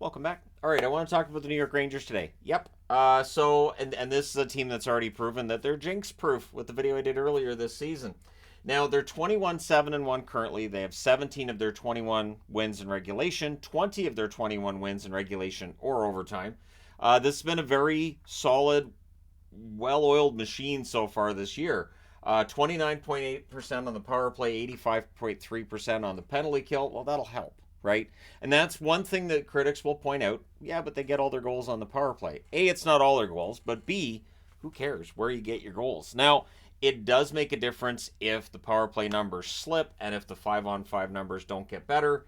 Welcome back. All right, I want to talk about the New York Rangers today. Yep. And this is a team that's already proven that they're jinx proof with the video I did earlier this season. Now, they're 21-7-1 currently. They have 17 of their 21 wins in regulation, 20 of their 21 wins in regulation or overtime. This has been a very solid, well-oiled machine so far this year. 29.8% on the power play, 85.3% on the penalty kill. Well, that'll help, right? And that's one thing that critics will point out. Yeah, but they get all their goals on the power play. A, it's not all their goals, but B, who cares where you get your goals? Now, it does make a difference if the power play numbers slip and if the 5-on-5 numbers don't get better.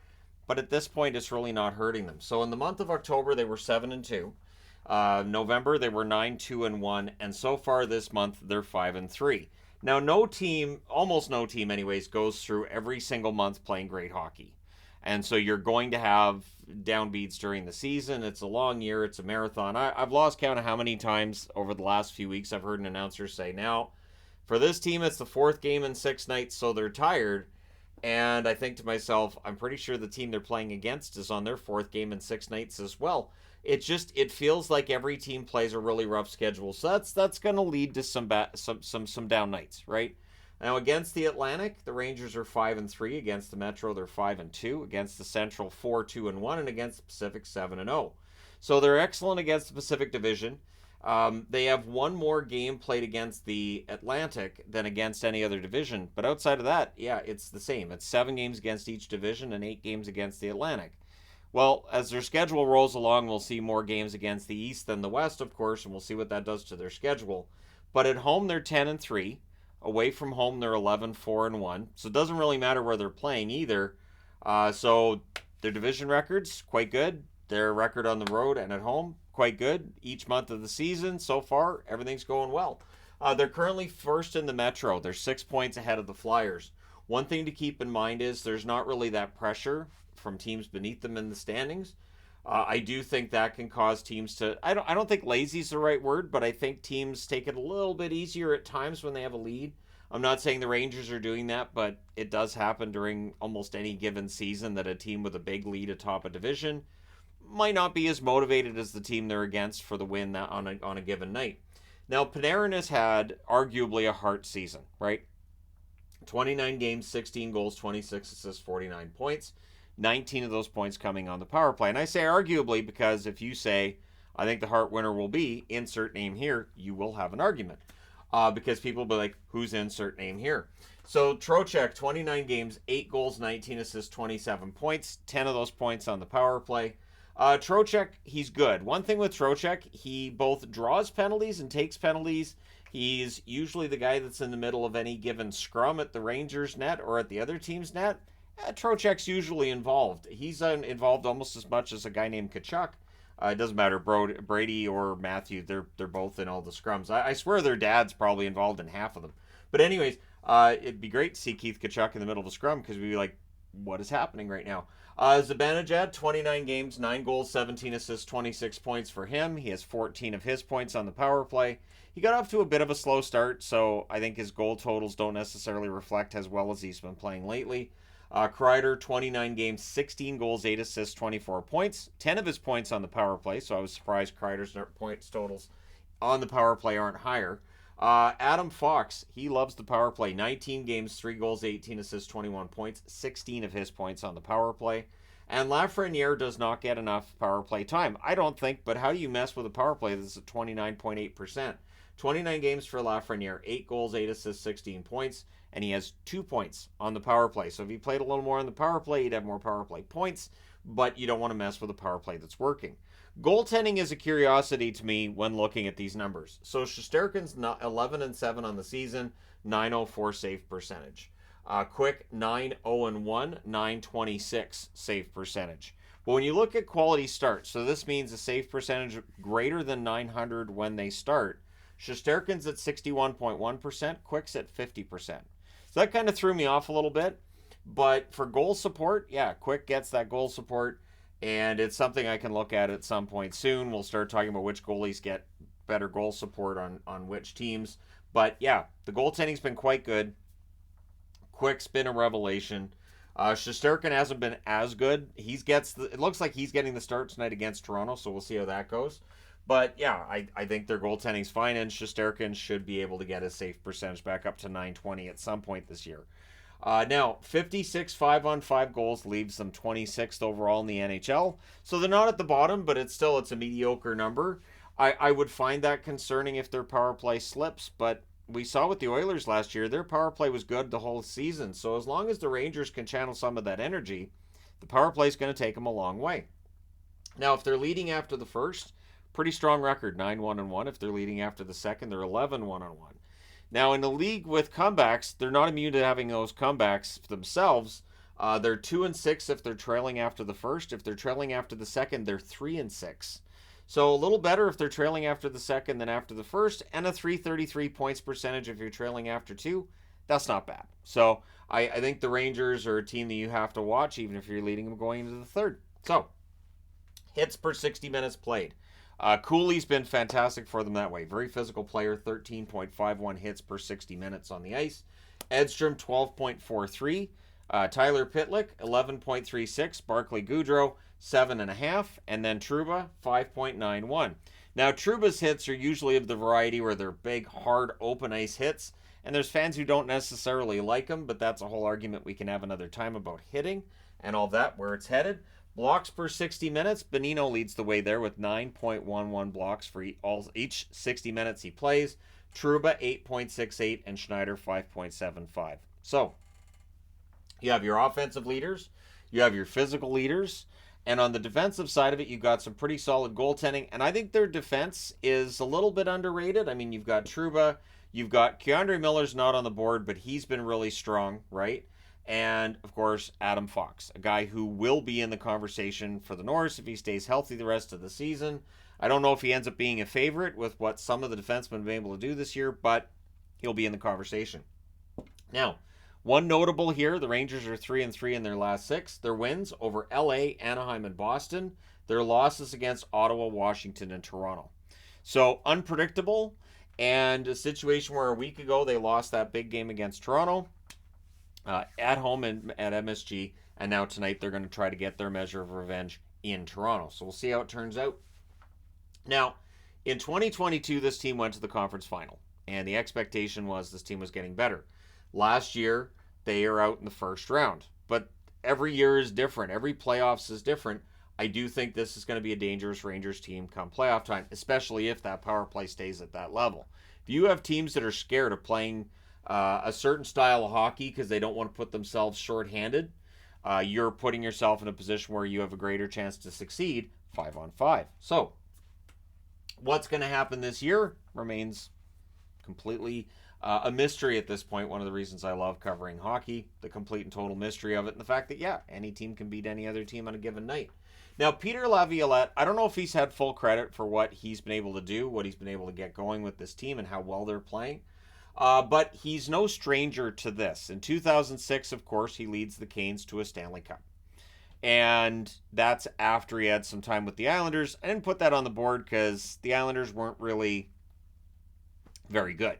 But at this point, it's really not hurting them. So in the month of October, they were 7-2. November, they were 9-2-1. And so far this month, they're 5-3. Now, no team, almost no team anyways, goes through every single month playing great hockey. And so you're going to have downbeats during the season. It's a long year. It's a marathon. I've lost count of how many times over the last few weeks I've heard an announcer say, now, for this team, it's the fourth game in 6 nights, so they're tired. And I think to myself, I'm pretty sure the team they're playing against is on their fourth game in 6 nights as well. It feels like every team plays a really rough schedule. So that's going to lead to some down nights, right? Now against the Atlantic, the Rangers are 5-3. Against the Metro, they're 5-2. Against the Central, 4-2-1, and against the Pacific, 7-0. So they're excellent against the Pacific Division. They have one more game played against the Atlantic than against any other division. But outside of that, yeah, it's the same. It's 7 games against each division and 8 games against the Atlantic. Well, as their schedule rolls along, we'll see more games against the East than the West, of course, and we'll see what that does to their schedule. But at home, they're 10-3. Away from home, they're 11-4-1. So it doesn't really matter where they're playing either. So their division record's quite good. Their record on the road and at home, quite good. Each month of the season, so far, everything's going well. They're currently first in the Metro. They're 6 points ahead of the Flyers. One thing to keep in mind is there's not really that pressure from teams beneath them in the standings. I do think that can cause teams to, I don't think lazy is the right word, but I think teams take it a little bit easier at times when they have a lead. I'm not saying the Rangers are doing that, but it does happen during almost any given season that a team with a big lead atop a division might not be as motivated as the team they're against for the win on a given night. Now, Panarin has had arguably a heart season, right? 29 games, 16 goals, 26 assists, 49 points. 19 of those points coming on the power play. And I say arguably because if you say, I think the Hart winner will be insert name here, you will have an argument. Because people will be like, who's insert name here? So Trocheck, 29 games, 8 goals, 19 assists, 27 points. 10 of those points on the power play. Trocheck, he's good. One thing with Trocheck, he both draws penalties and takes penalties. He's usually the guy that's in the middle of any given scrum at the Rangers net or at the other team's net. Trocheck's usually involved. He's involved almost as much as a guy named Tkachuk. It doesn't matter, Brady or Matthew. They're both in all the scrums. I swear their dad's probably involved in half of them. But anyways, it'd be great to see Keith Tkachuk in the middle of the scrum because we'd be like, what is happening right now? Zibanejad, 29 games, 9 goals, 17 assists, 26 points for him. He has 14 of his points on the power play. He got off to a bit of a slow start, so I think his goal totals don't necessarily reflect as well as he's been playing lately. Kreider, 29 games, 16 goals, 8 assists, 24 points. 10 of his points on the power play, so I was surprised Kreider's points totals on the power play aren't higher. Adam Fox, he loves the power play. 19 games, 3 goals, 18 assists, 21 points. 16 of his points on the power play. And Lafreniere does not get enough power play time. I don't think, but how do you mess with a power play that's at 29.8%? 29 games for Lafreniere, 8 goals, 8 assists, 16 points, and he has 2 points on the power play. So if he played a little more on the power play, he'd have more power play points, but you don't want to mess with a power play that's working. Goaltending is a curiosity to me when looking at these numbers. So Shesterkin's 11-7 on the season, 904 save percentage. Quick, 9-0-1, 926 save percentage. But when you look at quality starts, so this means a save percentage greater than 900 when they start, Shesterkin's at 61.1%, Quick's at 50%. So that kind of threw me off a little bit. But for goal support, yeah, Quick gets that goal support, and it's something I can look at some point soon. We'll start talking about which goalies get better goal support on which teams. But yeah, the goaltending's been quite good. Quick's been a revelation. Shesterkin hasn't been as good. It looks like he's getting the start tonight against Toronto, so we'll see how that goes. But yeah, I think their goaltending's fine, and Shesterkin should be able to get his save percentage back up to 920 at some point this year. Now, 56 5-on-5 goals leaves them 26th overall in the NHL. So they're not at the bottom, but it's a mediocre number. I would find that concerning if their power play slips, but we saw with the Oilers last year, their power play was good the whole season. So as long as the Rangers can channel some of that energy, the power play is going to take them a long way. Now, if they're leading after the first, pretty strong record, 9-1-1. If they're leading after the second, they're 11-1-1. Now, in the league with comebacks, they're not immune to having those comebacks themselves. They're 2-6 if they're trailing after the first. If they're trailing after the second, they're 3-6. So a little better if they're trailing after the second than after the first, and a 333 points percentage if you're trailing after two. That's not bad. So I think the Rangers are a team that you have to watch, even if you're leading them going into the third. So hits per 60 minutes played. Cooley's been fantastic for them that way. Very physical player, 13.51 hits per 60 minutes on the ice. Edstrom, 12.43. Tyler Pitlick, 11.36. Barclay Goodrow, 7.5. And then Trouba, 5.91. Now, Trouba's hits are usually of the variety where they're big, hard, open ice hits. And there's fans who don't necessarily like them, but that's a whole argument we can have another time about hitting and all that, where it's headed. Blocks per 60 minutes, Bonino leads the way there with 9.11 blocks for each 60 minutes he plays. Trouba, 8.68, and Schneider, 5.75. So, you have your offensive leaders, you have your physical leaders, and on the defensive side of it, you've got some pretty solid goaltending, and I think their defense is a little bit underrated. I mean, you've got Trouba, you've got Keandre Miller's not on the board, but he's been really strong, right? And, of course, Adam Fox, a guy who will be in the conversation for the Norris if he stays healthy the rest of the season. I don't know if he ends up being a favorite with what some of the defensemen have been able to do this year, but he'll be in the conversation. Now, one notable here, the Rangers are 3-3 in their last 6. Their wins over LA, Anaheim, and Boston. Their losses against Ottawa, Washington, and Toronto. So, unpredictable, and a situation where a week ago they lost that big game against Toronto. At home and at MSG, and now tonight they're going to try to get their measure of revenge in Toronto. So we'll see how it turns out. Now, in 2022, this team went to the conference final, and the expectation was this team was getting better. Last year, they are out in the first round, but every year is different. Every playoffs is different. I do think this is going to be a dangerous Rangers team come playoff time, especially if that power play stays at that level. If you have teams that are scared of playing a certain style of hockey because they don't want to put themselves shorthanded, you're putting yourself in a position where you have a greater chance to succeed 5-on-5. So, what's going to happen this year remains completely a mystery at this point. One of the reasons I love covering hockey, the complete and total mystery of it, and the fact that, yeah, any team can beat any other team on a given night. Now, Peter Laviolette, I don't know if he's had full credit for what he's been able to do, what he's been able to get going with this team, and how well they're playing. But he's no stranger to this. In 2006, of course, he leads the Canes to a Stanley Cup. And that's after he had some time with the Islanders. I didn't put that on the board because the Islanders weren't really very good.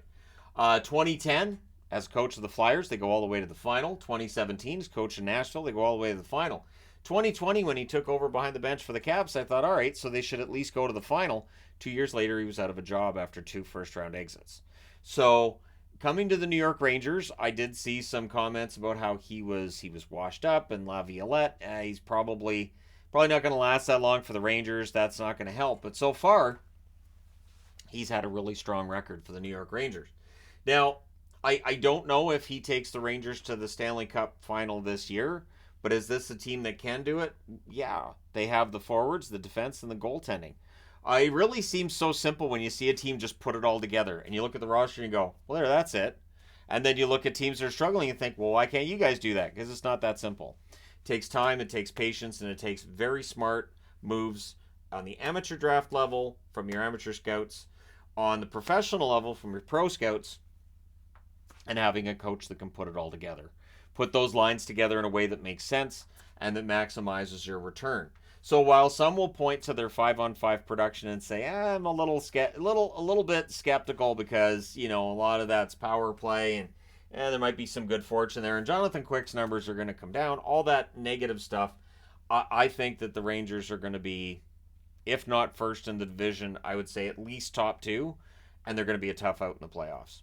2010, as coach of the Flyers, they go all the way to the final. 2017, as coach in Nashville, they go all the way to the final. 2020, when he took over behind the bench for the Caps, I thought, all right, so they should at least go to the final. 2 years later, he was out of a job after 2 first-round exits. So, coming to the New York Rangers, I did see some comments about how he was washed up, and Laviolette, he's probably not going to last that long for the Rangers. That's not going to help. But so far, he's had a really strong record for the New York Rangers. Now, I don't know if he takes the Rangers to the Stanley Cup final this year, but is this a team that can do it? Yeah, they have the forwards, the defense, and the goaltending. It really seems so simple when you see a team just put it all together. And you look at the roster and you go, well, there, that's it. And then you look at teams that are struggling and think, well, why can't you guys do that? Because it's not that simple. It takes time, it takes patience, and it takes very smart moves on the amateur draft level from your amateur scouts, on the professional level from your pro scouts, and having a coach that can put it all together. Put those lines together in a way that makes sense and that maximizes your return. So while some will point to their 5-on-5 production and say, I'm a little bit skeptical because, a lot of that's power play and there might be some good fortune there. And Jonathan Quick's numbers are going to come down. All that negative stuff. I think that the Rangers are going to be, if not first in the division, I would say at least top two, and they're going to be a tough out in the playoffs.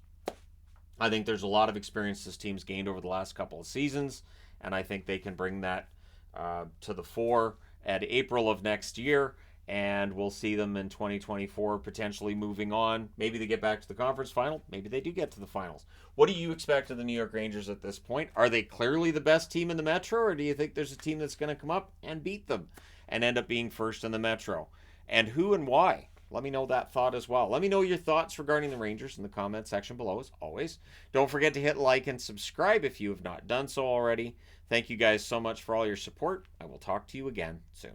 I think there's a lot of experience this team's gained over the last couple of seasons, and I think they can bring that to the fore at April of next year, and we'll see them in 2024 potentially moving on. Maybe they get back to the conference final. Maybe they do get to the finals. What do you expect of the New York Rangers at this point? Are they clearly the best team in the Metro, or do you think there's a team that's going to come up and beat them and end up being first in the Metro? And who and why? Let me know that thought as well. Let me know your thoughts regarding the Rangers in the comment section below, as always. Don't forget to hit like and subscribe if you have not done so already. Thank you guys so much for all your support. I will talk to you again soon.